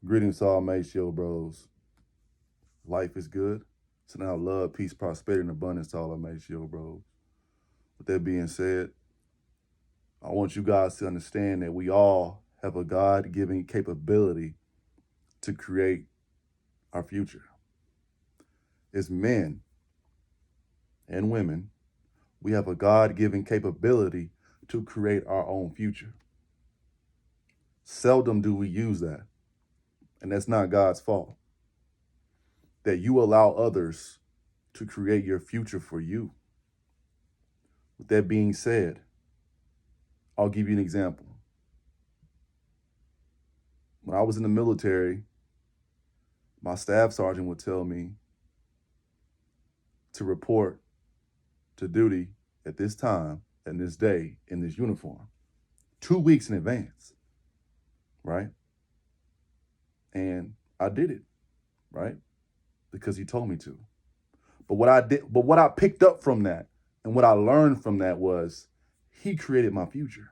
Greetings to all Show bros. Life is good. So now love, peace, prosperity, and abundance to all our Show bros. With that being said, I want you guys to understand that we all have a God-given capability to create our future. As men and women, we have a God-given capability to create our own future. Seldom do we use that. And that's not God's fault. That you allow others to create your future for you. With that being said, I'll give you an example. When I was in the military, my staff sergeant would tell me to report to duty at this time and this day in this uniform, 2 weeks in advance, right? And I did it, right? Because he told me to. But what I picked up from that and what I learned from that was he created my future.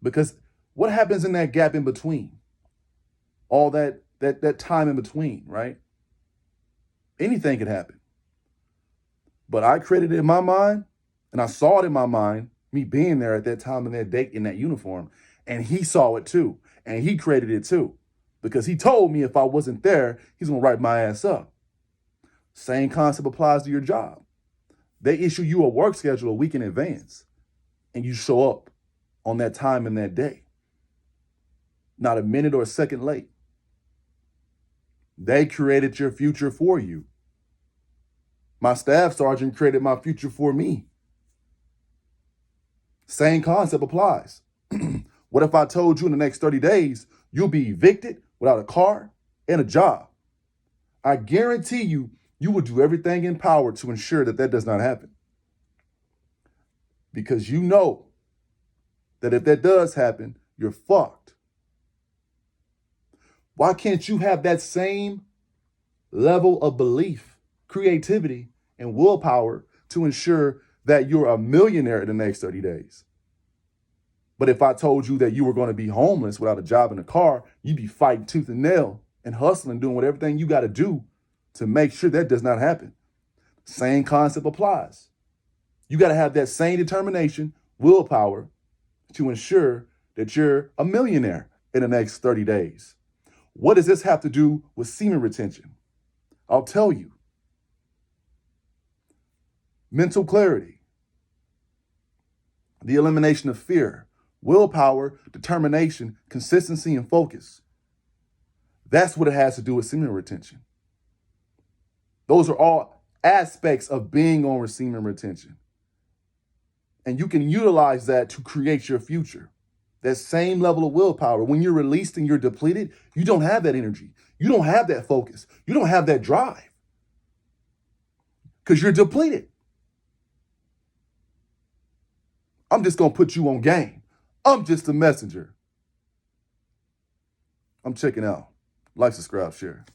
Because what happens in that gap in between? All that time in between, right? Anything could happen. But I created it in my mind, and I saw it in my mind, me being there at that time and that date in that uniform, and he saw it too, and he created it too. Because he told me if I wasn't there, he's gonna write my ass up. Same concept applies to your job. They issue you a work schedule a week in advance, and you show up on that time and that day. Not a minute or a second late. They created your future for you. My staff sergeant created my future for me. Same concept applies. What if I told you in the next 30 days, you'll be evicted without a car and a job? I guarantee you, you will do everything in power to ensure that that does not happen. Because you know that if that does happen, you're fucked. Why can't you have that same level of belief, creativity, and willpower to ensure that you're a millionaire in the next 30 days? But if I told you that you were going to be homeless without a job and a car, you'd be fighting tooth and nail and hustling, doing everything you got to do to make sure that does not happen. Same concept applies. You got to have that same determination, willpower to ensure that you're a millionaire in the next 30 days. What does this have to do with semen retention? I'll tell you. Mental clarity, the elimination of fear, willpower, determination, consistency, and focus. That's what it has to do with semen retention. Those are all aspects of being on semen retention. And you can utilize that to create your future. That same level of willpower. When you're released and you're depleted, you don't have that energy. You don't have that focus. You don't have that drive. Because you're depleted. I'm just going to put you on game. I'm just a messenger. I'm checking out. Like, subscribe, share.